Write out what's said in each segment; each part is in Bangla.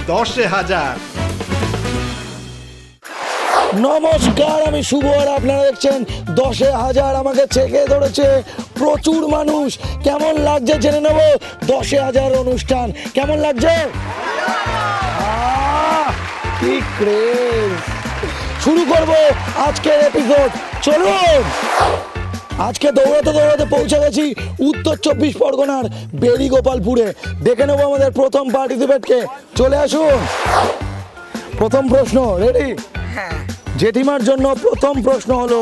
10,000। নমস্কার, আমি শুভ আর আপনারা দেখছেন 10,000। আমাকে চেকে ধরেছে প্রচুর মানুষ। কেমন লাগছে জেনে নেব। 10,000 অনুষ্ঠান কেমন লাগছে? কি ক্রেজ! শুরু করব আজকের এপিসোড। চলুন। আজকে দৌড়াতে দৌড়াতে পৌঁছে গেছি উত্তর 24 পরগনার বেড়িগোপালপুরে। দেখে নেবো আমাদের প্রথম পার্টিসিপেটকে। চলে আসুন। প্রথম প্রশ্ন রেডি? হ্যাঁ, জেঠিমার জন্য প্রথম প্রশ্ন হলো,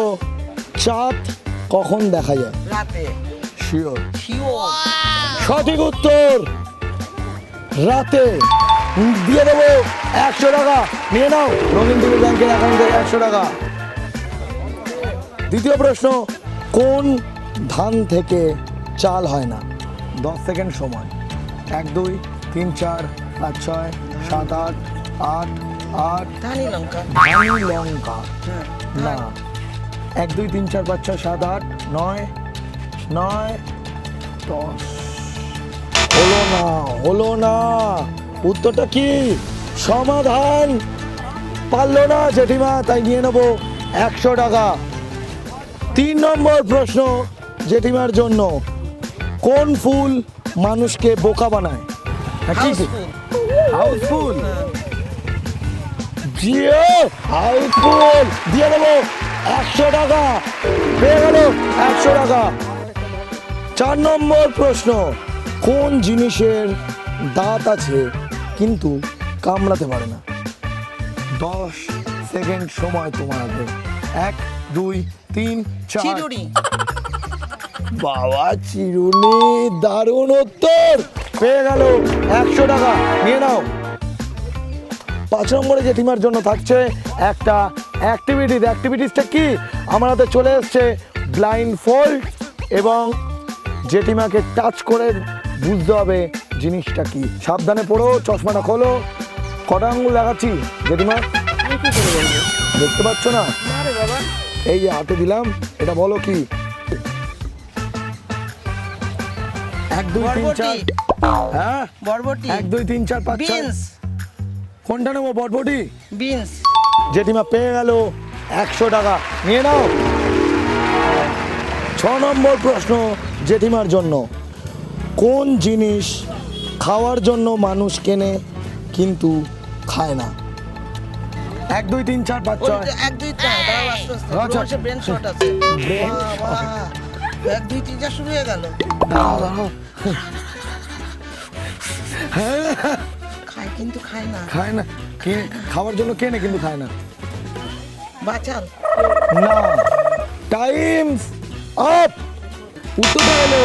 চাঁদ কখন দেখা যায়? রাতে। শিওর? শিওর। সঠিক উত্তর রাতে। দিয়ে দেবো 100 টাকা। নিয়ে নাও রঙিন টিভি ব্যাংকের অ্যাকাউন্টে 100 টাকা। দ্বিতীয় প্রশ্ন, কোন ধান থেকে চাল হয় না? 10 সেকেন্ড সময়। 1 2 3 4 5 6 7 8 8 8। ধানি লঙ্কা। ধানি লঙ্কা হ্যাঁ, না। 1 2 3 4 5 6 7 8 9 9 10। হলো না। উত্তরটা কি? সমাধান পারলো না জেঠিমা, তাই নিয়ে নেবো 100 টাকা। 3 নম্বর প্রশ্ন জেঠিমার জন্য, কোন ফুল মানুষকে বোকা বানায়? হাউসফুল। হাউসফুল? হাউসফুল। দিয়ে দেবো 100 টাকা। পেয়ে গেল 100 টাকা। 4 নম্বর প্রশ্ন, কোন জিনিসের দাঁত আছে কিন্তু কামড়াতে পারে না? 10 সেকেন্ড সময় তোমার হাতে। 1 2 3 4। চিরুনি। বাবা, চিরুনি। দারুণ উত্তর। পেয়ে গেল 100 টাকা। নিয়ে নাও। 5 নম্বরে জেঠিমার জন্য থাকছে একটা অ্যাক্টিভিটিসটা কি? আমার হাতে চলে এসছে ব্লাইন্ড ফোল্ড এবং জেঠিমাকে টাচ করে বুঝতে হবে জিনিসটা কি। সাবধানে পড়ো, চশমাটা খোলো। কটা আঙ্গুল দেখাচ্ছি জেঠিমা? দেখতে পাচ্ছ না? আরে বাবা, এই যে হাতে দিলাম, এটা বলো কি? 1 2 3 4। হ্যাঁ, বরবটি। 1 2 3 4 5 6। বিনস। কোনটা নেবো? বটবটি? বিনস। জেঠিমা পেয়ে গেল 100 টাকা। নিয়ে নাও। 6 নম্বর প্রশ্ন জেঠিমার জন্য, কোন জিনিস খাওয়ার জন্য মানুষ কেনে কিন্তু খায় না? 1 2 3 4 5 6। 1 2 3। দাঁড়াও, আস্তে আস্তে। আচ্ছা। তোমার ব্রেন শট আছে। Brain বাবা, 1 2 3 4 শুরু হয়ে গেল। দাঁড়াও। খায় কিন্তু খায় না। খায় না। খাওয়ার জন্য কেনে কিন্তু খায় না। বাচাল। না। Times up. উত্তরটা হলো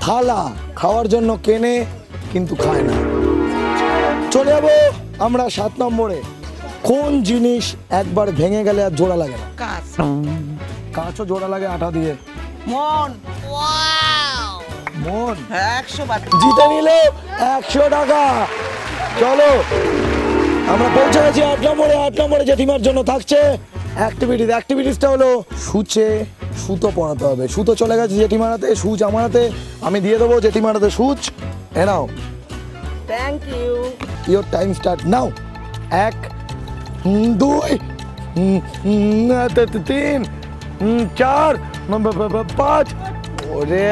থালা। খাওয়ার জন্য কেনে কিন্তু খায় না। চলে যাবো আমরা 7 নম্বরে। কোন জিনিস একবার ভেঙে গেলে আর জোড়া লাগে না? কাজ। কাঁচও জোড়া লাগে আঠা দিয়ে। মন। মন। 100 বার। জিতে নিলে 100 টাকা। চলো, আমরা পৌঁছে গেছি 8 নম্বরে। 8 নম্বরে জেঠিমার জন্য থাকছে অ্যাক্টিভিটিসটা হলো সুচে সুতো পরাতে হবে। সুতো চলে গেছে জেঠিমার হাতে, সুচ আমার হাতে। আমি দিয়ে দেবো জেঠিমার হাতে সুচ। এ নাও। Thank you. Your time start now. 1 2 3 4 5। ওরে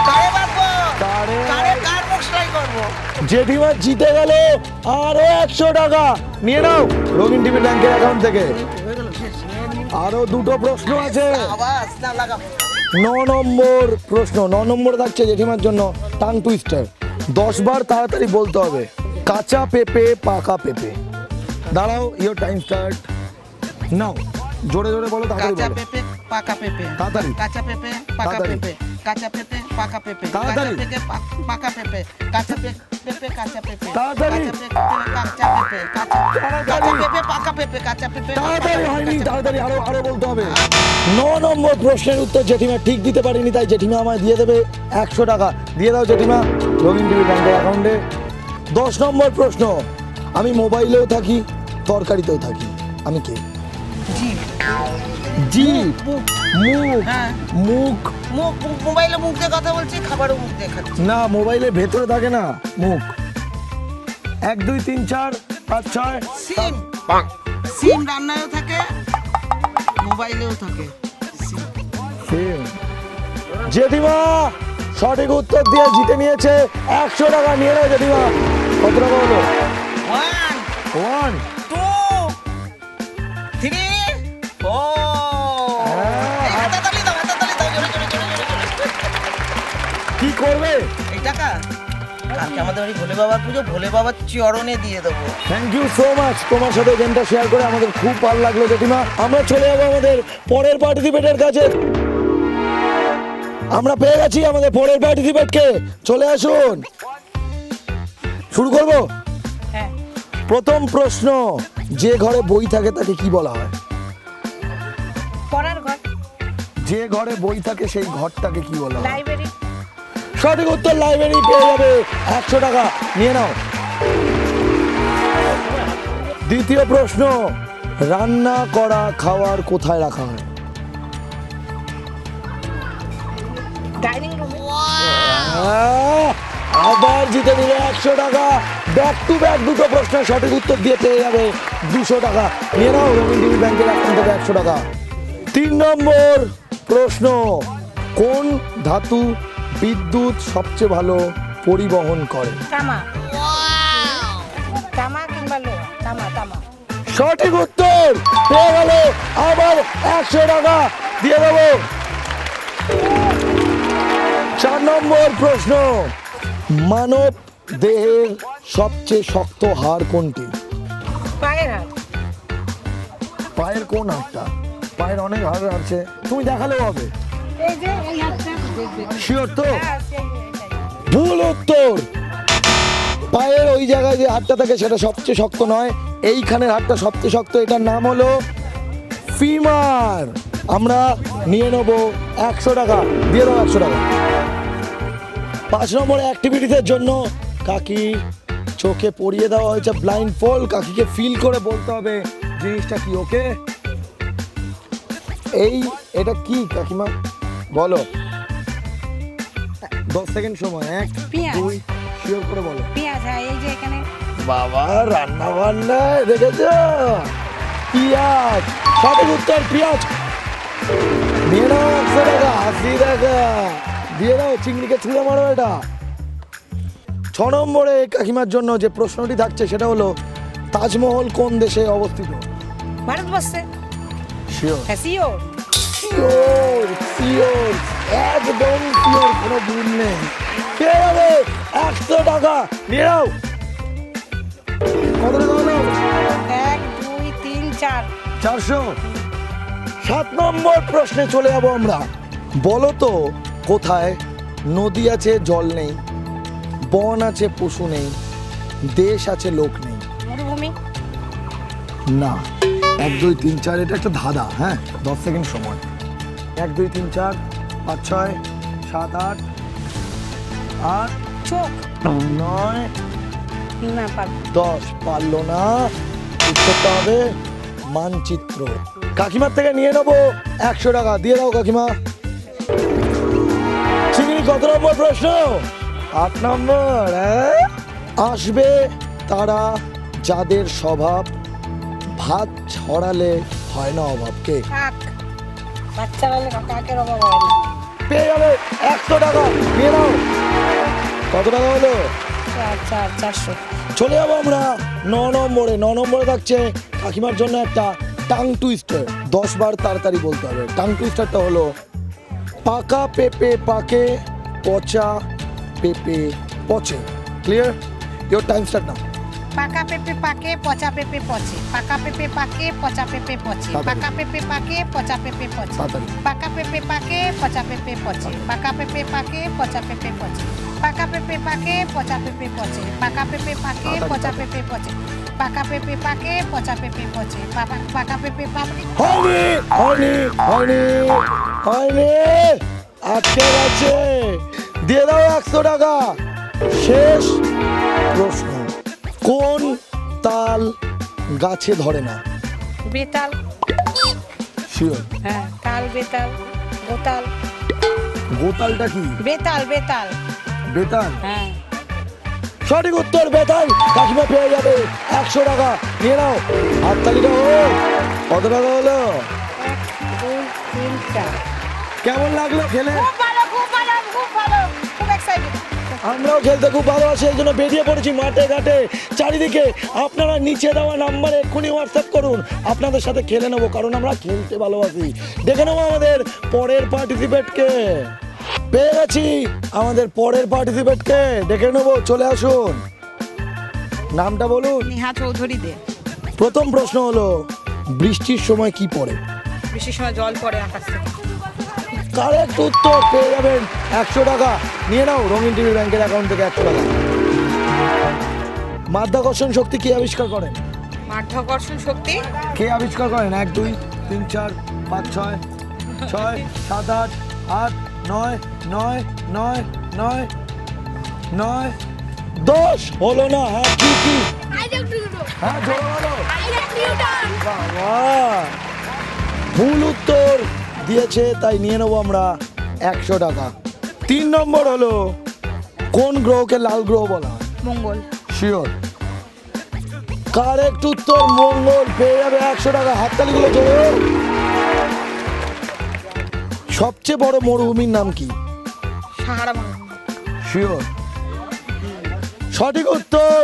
কারে বাঁধবো? কারে? কার মুখ সেলাই করবো? জেঠিমা জিতে গেল আরো 100 টাকা। নিয়ে নাও রঙিন টিভি ব্যাংকের অ্যাকাউন্ট থেকে। হয়ে গেল, শেষ। আরো 2টো প্রশ্ন আছে। আওয়াজ না লাগাবো। 9 নম্বর প্রশ্ন। 9 নম্বর থাকছে জেঠিমার জন্য টাং টুইস্টার। 10 বার তাড়াতাড়ি বলতে হবে। কাঁচা পেঁপে, পাকা পেঁপে। দাঁড়াও, ইয়োর টাইম স্টার্ট নাও। জোরে জোরে বলো, তাড়াতাড়ি কাঁচা বলো। পেঁপে, পাকা পেঁপে। তাড়াতাড়ি। কাঁচা পেঁপে, পাকা তাড়াতাড়ি। পেঁপে। কাঁচা পেঁপে, পাকা পেঁপে। তাড়াতাড়ি। কাঁচা পেঁপে, পাকা পেঁপে। কাঁচা পেঁপে, কাঁচা পেঁপে। তাড়াতাড়ি। কাঁচা পেঁপে, কাঁচা পেঁপে। কাঁচা পেঁপে, পাকা পেঁপে। কাঁচা পেঁপে। তাড়াতাড়ি হয়নি, তাড়াতাড়ি আরো বলতে হবে। 9 নম্বর প্রশ্নের উত্তর জেঠিমা ঠিক দিতে পারিনি, তাই জেঠিমা আমায় দিয়ে দেবে 100 টাকা। দিয়ে দাও জেঠিমা রঙিন টিভি ব্যাংকের অ্যাকাউন্টে। 10 নম্বর প্রশ্ন, আমি মোবাইলেও থাকি, তরকারিতেও থাকি, আমি কে? জিভ। জিভ। মুখ। মুখ। হ্যাঁ। মুখ মোবাইলে মুখ দিয়ে কথা বলছি, খাবারও মুখ দিয়ে খাচ্ছি। না, মোবাইলের ভেতরে থাকে না মুখ। 1 2 3 4 5 6 সিম সিম রান্নায়ও থাকে, মোবাইলেও থাকে সিম। জেঠিমা সঠিক উত্তর দিয়ে জিতে নিয়েছে 100 টাকা। নিয়ে নাও জেঠিমা। কত টাকা হলো? 1 1 2 3 4 হাততালি দাও, হাততালি দাও, জোরে জোরে জোরে জোরে। কি করবে? এই টাকা কালকে আমাদের বাড়ি ভোলে বাবার পুজো, ভোলে বাবার চরণে দিয়ে দেবো। Thank you so much. তোমার সাথে গেমটা শেয়ার করে আমাদের খুব ভালো লাগলো জেঠিমা। আমরা চলে যাবো আমাদের পরের পার্টিসিপেটের কাছে। আমরা পেয়ে গেছি আমাদের পরের পার্টিসিপেটকে। চলে আসুন, শুরু করব। হ্যাঁ, প্রথম প্রশ্ন, যে ঘরে বই থাকে তাকে কি বলা হয়? পড়ার ঘর, যে ঘরে বই থাকে সেই ঘরটাকে কি বলা হয়? লাইব্রেরি। সঠিক উত্তর লাইব্রেরি। পেয়ে যাবে 100 টাকা। নিয়ে নাও। দ্বিতীয় প্রশ্ন, রান্না করা খাবার কোথায় রাখা হয়? ডাইনিং রুমে। আবার জিতে নিলে 100 টাকা। ব্যাক টু ব্যাক দুটো প্রশ্নের সঠিক উত্তর দিয়ে পেয়ে যাবে 200 টাকা। নিয়ে নাও রবীন্দ্র টিভি ব্যাংকের অ্যাকাউন্ট থেকে 100 টাকা। 3 নম্বর প্রশ্ন, কোন ধাতু বিদ্যুৎ সবচেয়ে ভালো পরিবহন করে? তামা। তামা কিংবা লোহা। তামা তামা। সঠিক উত্তর পেয়ে গেল। আবার 100 টাকা দিয়ে দেবো। 4 নম্বর প্রশ্ন, মানব দেহের সবচেয়ে শক্ত হাড় কোনটি? পায়ের হাত। পায়ের কোন হাড়টা? পায়ের অনেক হাড় আছে, তুমি দেখালেও হবে। এই যে এই হাতটা দেখবে। শিওর তো? হ্যাঁ, এটাই। ভুল উত্তর। পায়ের ওই জায়গায় যে হাড়টা থাকে সেটা সবচেয়ে শক্ত নয়, এইখানের হাড়টা সবচেয়ে শক্ত। এটার নাম হলো ফিমার। আমরা নিয়ে নেবো 100 টাকা। দিয়ে দাও 100 টাকা। 5 নম্বর অ্যাক্টিভিটিসের জন্য কাকি চোখে পরিয়ে দেওয়া হয়েছে ব্লাইন্ড ফোল্ড। কাকিকে ফিল করে বলতে হবে জিনিসটা কি। ওকে, এটা কি কাকিমা বলো? 10 সেকেন্ড সময়। 1 পেঁয়াজ। 2 শিওর করে বলো। পেঁয়াজ। হ্যাঁ, এই যে এখানে। বাবা রান্না বান্না দেখেছ? পেঁয়াজ। সঠিক উত্তর পেঁয়াজ। নিয়ে নাও 100 টাকা। 80 টাকা দিয়ে দাও। চিংড়িকে ছুঁড়ে মারো এটা। 6 নম্বরে কাকিমার জন্য যে প্রশ্নটি থাকছে সেটা হলো, তাজমহল কোন দেশে অবস্থিত? ভারতবর্ষে। শিওর? হ্যাঁ, শিওর। শিওর শিওর একদম শিওর, কোনো ভুল নেই। পেয়ে যাবে 100 টাকা। নিয়ে নাও। কত টাকা হলো? 1 2 3 4। 400। 7 নম্বর প্রশ্নে চলে যাবো আমরা। বলো তো, কোথায় নদী আছে জল নেই, বন আছে পশু নেই, দেশ আছে লোক নেই? মরুভূমি। না। 1 2 3 4 এটা একটা ধাঁধা। হ্যাঁ, 10 সেকেন্ড সময়। 1 2 3 4 5 6 7 8 8 চোখ। 9 না পারবো। 10। পারলো না। উত্তরটা হবে মানচিত্র। কাকিমার থেকে নিয়ে নেবো 100 টাকা। দিয়ে দাও কাকিমা। চিংড়ি কত নম্বর প্রশ্ন? 8 নম্বর। আসবে তারা যাদের স্বভাব, ভাত ছড়ালে হয় না অভাব। কে? কাক। বাচ্চা হলে কাকের অভাব হয় না। পেয়ে যাবে 100 টাকা। নিয়ে নাও। কত টাকা হলো? 400। চলে যাবো আমরা 9 নম্বরে। 9 নম্বরে থাকছে কাকিমার জন্য একটা টাং টুইস্টার। 10 বার তাড়াতাড়ি বলতে হবে। টাং টুইস্টারটা হলো, পাকা পেঁপে পাকে, পচা পেঁপে পচে। ক্লিয়ার? ইওর টাইম স্টার্ট নাও। পাকা পেঁপে পাকে, পচা পেঁপে পচে। পাকা পেঁপে পাকে, পচা পেঁপে পচে। পাকা পেঁপে পাকে, পচা পেঁপে পচে। তাড়াতাড়ি। পাকা পেঁপে পাকে, পচা পেঁপে পচে। পাকা পেঁপে পাকে, পচা পেঁপে পচে। পাকা পেঁপে পাকে, পচা পেঁপে পচে। পাকা পেঁপে পাকে, পচা পেঁপে পচে। পাকা পেঁপে পাকে, পচা পেঁপে পচে। পাকা পেঁপে পাকে। হয়নি হয়নি হয়নি হয়নি। আটকে গেছে। দিয়ে দাও 100 টাকা। শেষ প্রশ্ন, কোন তাল গাছে ধরে না? বেতাল। শিওর? হ্যাঁ, তাল, বেতাল, গোতাল। গোতালটা কি? বেতাল বেতাল। বেতাল। হ্যাঁ। সঠিক উত্তর বেতাই কাকিমা পেয়ে যাবে 100 টাকা নিয়ে নাও হাততালিটা হলো কত টাকা হলো 1 2 3 4 কেমন লাগলো খেলে খুব ভালো খুব ভালো খুব ভালো খুব এক্সাইটেড আমরাও খেলতে খুব ভালোবাসি এই জন্য বেরিয়ে পড়েছি মাঠে ঘাটে চারিদিকে আপনারা নিচে দেওয়া নাম্বারে এক্ষুনি হোয়াটসঅ্যাপ করুন আপনাদের সাথে খেলে নেবো কারণ আমরা খেলতে ভালোবাসি দেখে নেবো আমাদের পরের পার্টিসিপেটকে পেয়ে গেছি আমাদের পরের পার্টিসিপেটকে ডেকে নেবো চলে আসুন নামটা বলুন নেহা চৌধুরী দে। প্রথম প্রশ্ন হলো বৃষ্টির সময় কি পড়ে বৃষ্টির সময় জল পড়ে আকাশ থেকে। কারেক্ট উত্তর পেয়ে যাবেন 100 টাকা নিয়ে নাও রঙিন টিভি ব্যাংকের অ্যাকাউন্ট থেকে 100 টাকা মাধ্যাকর্ষণ শক্তি কে আবিষ্কার করেন মাধ্যাকর্ষণ শক্তি কে আবিষ্কার করেন 1 2 3 4 5 6 6 7 8 8 9 9 9 9 9 10 হলো না হ্যাঁ কি হ্যাঁ জোরে বলো বাবা ভুল উত্তর দিয়েছে তাই নিয়ে নেবো আমরা 100 টাকা 3 নম্বর হলো কোন গ্রহকে লাল গ্রহ বলা হয় মঙ্গল। শিওর কারেক্ট উত্তর মঙ্গল পেয়ে যাবে 100 টাকা হাততালিগুলো জোরে সবচেয়ে বড় মরুভূমির নাম কি সাহারা মরুভূমি। শিওর সঠিক উত্তর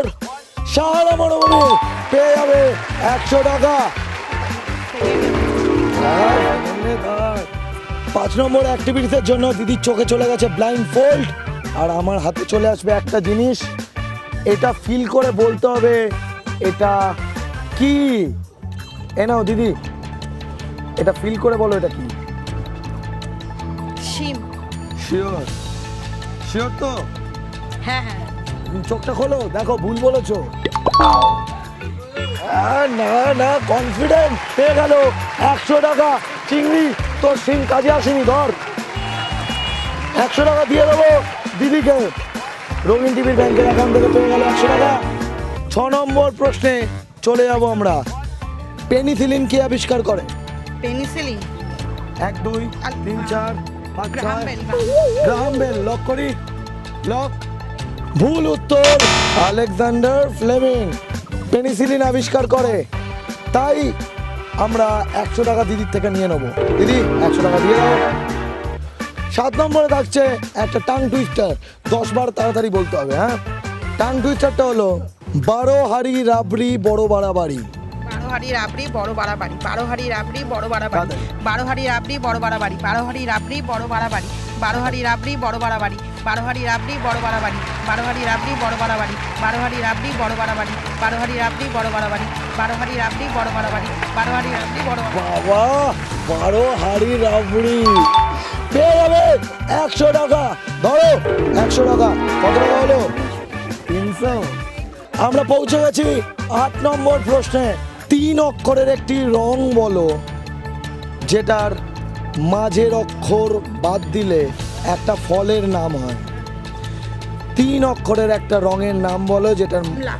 সাহারা মরুভূমি পেয়ে যাবে 100 টাকা 5 নম্বর অ্যাক্টিভিটিসের জন্য দিদির চোখে চলে গেছে ব্লাইন্ড ফোল্ড আর আমার হাতে চলে আসবে একটা জিনিস এটা ফিল করে বলতে হবে এটা কি এ নাও দিদি এটা ফিল করে বলো এটা কি শিম। শিওর শিওর তো হ্যাঁ হ্যাঁ চোখটা খোলো দেখো ভুল বলেছো না না কনফিডেন্ট পেয়ে গেল 100 টাকা চিংড়ি তোর সিং কাজে আসেনি ধর 100 টাকা দিয়ে দেবো দিদিকে রঙিন টিভির ব্যাংকের অ্যাকাউন্ট থেকে পেয়ে গেল 100 টাকা 6 নম্বর প্রশ্নে চলে যাব আমরা পেনিসিলিন কে আবিষ্কার করে penicillin 1 2 3 4 5 Graham 6 Bell. Graham Bell lock করি লক ভুল উত্তর আলেকজান্ডার ফ্লেমিং পেনিসিলিন আবিষ্কার করে তাই আমরা 100 টাকা দিদির থেকে নিয়ে নেবো দিদি 100 টাকা দিয়ে দাও 7 নম্বরে থাকছে একটা টাং টুইস্টার 10 বার তাড়াতাড়ি বলতে হবে হ্যাঁ টাং টুইস্টারটা হলো 12 হাড়ি রাবড়ি বড় বাড়াবাড়ি 12 হাড়ি রাবড়ি বড় বাড়াবাড়ি 12 হাড়ি রাবড়ি বড় বাড়াবাড়ি কাদের? 12 হাড়ি রাবড়ি বড় বাড়াবাড়ি 12 হাড়ি রাবড়ি বড় বাড়াবাড়ি 12 হাড়ি রাবড়ি বড় বাড়াবাড়ি 12 হাড়ি রাবড়ি বড় বাড়াবাড়ি 12 হাড়ি রাবড়ি বড় বাড়াবাড়ি 12 হাড়ি রাবড়ি বড় বাড়াবাড়ি 12 হাড়ি রাবড়ি বড় বাড়াবাড়ি 12 হাড়ি রাবড়ি বড় বাড়াবাড়ি 12 হাড়ি রাবড়ি বড় বাবা 12 হাড়ি রাবড়ি পেয়ে যাবে 100 টাকা ধরো 100 টাকা কত টাকা হলো 300 আমরা পৌঁছে গেছি 8 নম্বর প্রশ্নে 3 অক্ষরের একটি রং বলো যেটার মাঝের অক্ষর বাদ দিলে একটা ফলের নাম হয় 3 অক্ষরের একটা রঙের নাম বলো যেটার কমলা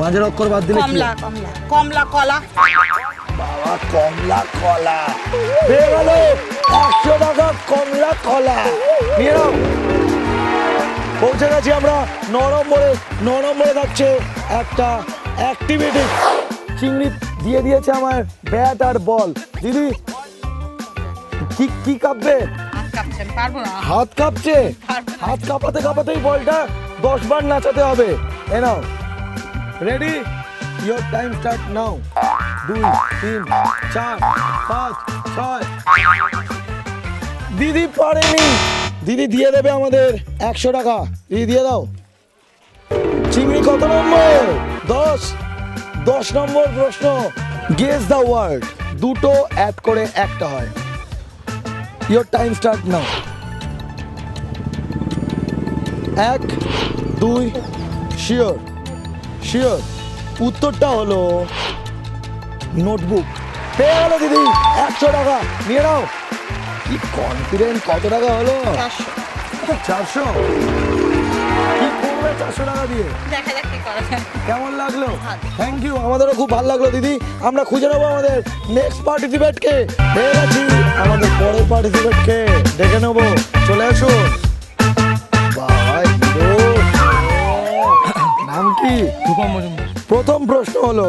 মাঝের অক্ষর বাদ দিলে কি কমলা হয়? কমলা কমলা কলা বাবা কমলা কলা পেয়ে গেল 100 টাকা কমলা কলা নিয়ে নাও পৌঁছে গেছি আমরা 9 নম্বরে যাচ্ছে একটা অ্যাক্টিভিটি চিংড়ি দিয়ে দিয়েছে আমার ব্যাট আর বল দিদি কি কি কাঁপবে হাত কাঁপছেন পারবো না হাত কাঁপছে পারবো না। হাত কাঁপাতে কাঁপাতেই বলটা 10 বার নাচাতে হবে এ নাও ready your time start now 2 3 4 5 6 দিদি পারেনি দিদি দিয়ে দেবে আমাদের 100 টাকা দিদি দিয়ে দাও চিংড়ি কত নম্বর 10 নম্বর প্রশ্ন গেস দ্য ওয়ার্ড দুটো অ্যাড করে একটা হয় your time start now 1 2 sure sure উত্তরটা হলো নোটবুক পেয়ে গেল দিদি 100 টাকা নিয়ে নাও কি কনফিডেন্ট কত টাকা হলো 400 কি করবে 400 টাকা দিয়ে দেখা যাক কি করা যায় কেমন লাগলো ভালো। থ্যাংক ইউ আমাদেরও খুব ভালো লাগলো দিদি আমরা খুঁজে নেবো আমাদের নেক্সট পার্টিসিপেটকে পেয়ে গেছি আমাদের পরের পার্টিসিপেটকে ডেকে নেবো চলে আসুন বাবা হিরো নাম কি? রূপম মজুমদার। প্রথম প্রশ্ন হলো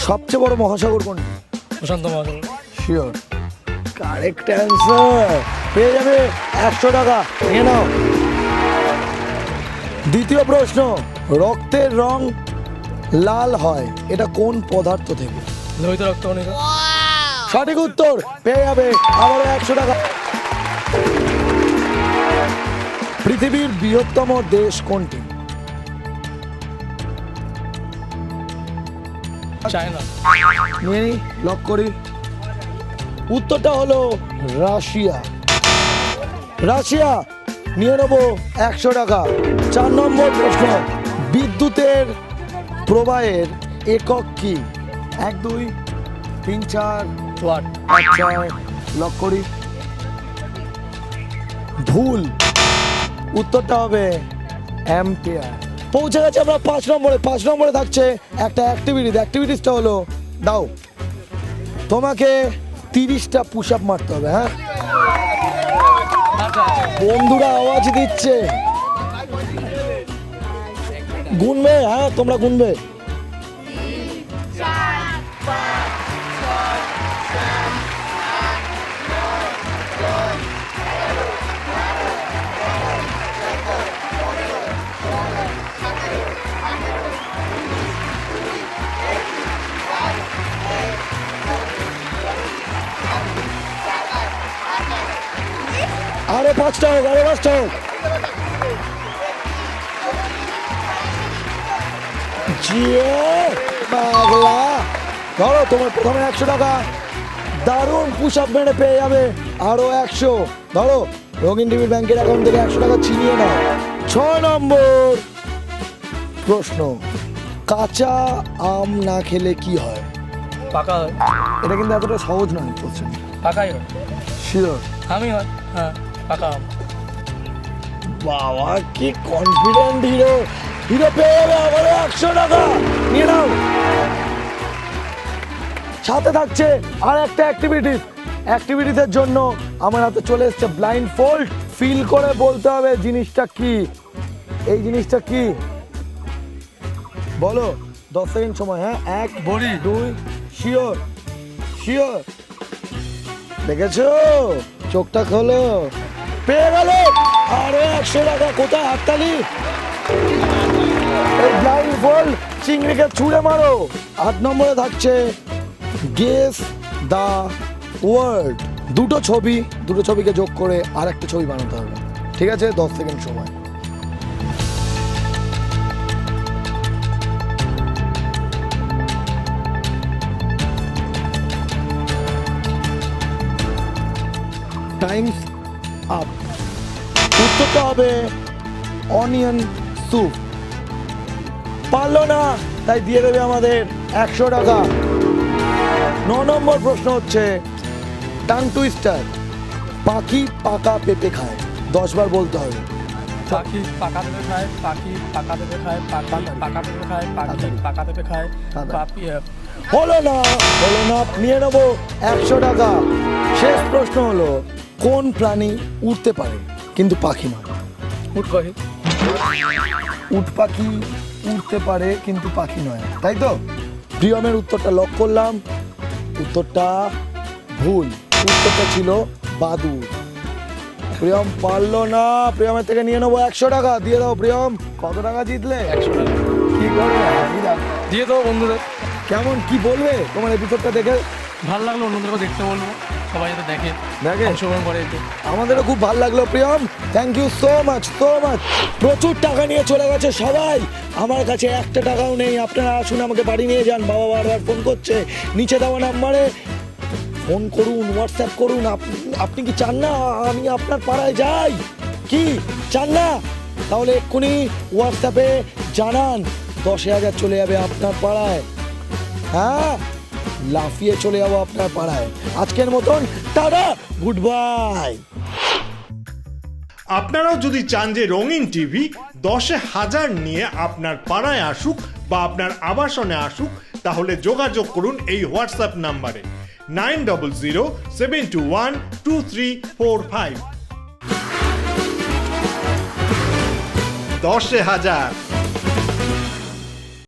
সবচেয়ে বড় মহাসাগর কোনটি? প্রশান্ত মহাসাগর। Sure, correct answer. পেয়ে যাবে 100 টাকা, নিয়ে নাও। দ্বিতীয় প্রশ্ন, রক্তের রং লাল হয়, এটা কোন পদার্থ থেকে? লোহিত রক্তকণিকা। সঠিক উত্তর, পেয়ে যাবে আবারও 100 টাকা। পৃথিবীর বৃহত্তম দেশ কোনটি? চায়না। নিয়ে নি, লক করি। উত্তরটা হলো রাশিয়া। রাশিয়া, নিয়ে নেবো 100 টাকা। 4 নম্বর প্রশ্ন, বিদ্যুতের প্রবাহের একক কি? 1 2 3 4 ওয়াট। 5 6, লক করি। ভুল, উত্তরটা হবে অ্যাম্পিয়ার। পৌঁছে গেছে আমরা 5 নম্বরে। 5 নম্বরে থাকছে একটা অ্যাক্টিভিটিসটা হলো, দাও তোমাকে 30টা পুশ আপ মারতে হবে। হ্যাঁ, বন্ধুরা আওয়াজ দিচ্ছে, গুনবে। হ্যাঁ, তোমরা গুনবে। আরে 5টা হোক, আরে 5টা হোক। জিয়ে পাগলা, ধরো তোমার প্রথমে 100 টাকা। দারুণ পুশ আপ মেরে পেয়ে যাবে আরো 100। ধরো, রঙিন টিভির ব্যাংকের অ্যাকাউন্ট থেকে 100 টাকা ছিনিয়ে নাও। 6 নম্বর প্রশ্ন, কাঁচা আম না খেলে কি হয়? পাকা হয়। এটা কিন্তু এতটা সহজ নয় প্রশ্ন। পাকাই হয়। শিওর? আমি হয়। হ্যাঁ, পাকা আম। বাবা কি কনফিডেন্ট হিরো। হিরো পেয়ে যাবে আবারও 100 টাকা, নিয়ে নাও। সাথে থাকছে আর একটা অ্যাক্টিভিটিসের জন্য আমার হাতে চলে এসছে ব্লাইন্ড ফোল্ড। ফিল করে বলতে হবে জিনিসটা কি। এই জিনিসটা কি বলো, 10 সেকেন্ড সময়। হ্যাঁ, 1 বড়ি। 2, শিওর? দেখেছো, চোখটা খোলো। পেয়ে গেল আরো 100 টাকা। কোথায় হাততালি? এই ব্লাইন্ড ফোল্ড চিংড়িকে ছুঁড়ে মারো। 8 নম্বরে থাকছে গেস দা ওয়ার্ড। দুটো ছবিকে যোগ করে আর একটা ছবি বানাতে হবে। ঠিক আছে, 10 সেকেন্ড সময়। Times up. উত্তরটা হবে অনিয়ন স্যুপ। পারলো না, তাই দিয়ে দেবে আমাদের 100 টাকা। 9 নম্বর প্রশ্ন হচ্ছে টাং টুইস্টার। পাখি পাকা পেঁপে খায়, 10 বার বলতে হবে। পাখি পাকা পেঁপে খায়, পাখি পাকা পেঁপে খায়, পাখি পাকা পেঁপে খায়, পাখি পাকা পেঁপে খায়, পাপি। হলো না, নিয়ে নেবো 100 টাকা। শেষ প্রশ্ন হলো, কোন প্রাণী উড়তে পারে কিন্তু পাখি নয়? উট পাখি। উট পাখি উড়তে পারে কিন্তু পাখি নয়, তাই তো? প্রিয়মের উত্তরটা লক করলাম, উত্তরটা ভুল। উত্তরটা ছিল বাদুড়। প্রিয়ম পারলো না, প্রিয়মের থেকে নিয়ে নেবো 100 টাকা। দিয়ে দাও প্রিয়ম। কত টাকা জিতলে? 100 টাকা। কি করবে? দিয়ে দেবো বন্ধুদের। কেমন, কি বলবে তোমার এপিসোডটা দেখে? ভালো লাগলো, অন্যদেরকে দেখতে বলবো, সবাই যাতে দেখে দেখে অংশগ্রহণ করে একটু। আমাদেরও খুব ভালো লাগলো Priyam, thank you so much. প্রচুর টাকা নিয়ে চলে গেছে সবাই, আমার কাছে 1 টাকাও নেই। আপনারা আসুন, আমাকে বাড়ি নিয়ে যান। বাবা বারবার ফোন করছে, নিচে দেওয়া নাম্বারে ফোন করুন, হোয়াটসঅ্যাপ করুন। আপনি কি চান না আমি আপনার পাড়ায় যাই? কি চান না? তাহলে এক্ষুনি হোয়াটসঅ্যাপে জানান, 10,000 চলে যাবে আপনার পাড়ায়। হ্যাঁ, লাফিয়ে চলে যাবো আপনার পাড়ায়। আজকের মতন টাটা, গুড বাই। আপনারাও যদি চান যে রঙিন টিভি 10,000 নিয়ে আপনার পাড়ায় আসুক বা আপনার আবাসনে আসুক, তাহলে যোগাযোগ করুন এই হোয়াটসঅ্যাপ নাম্বারে 9007212345। 10,000।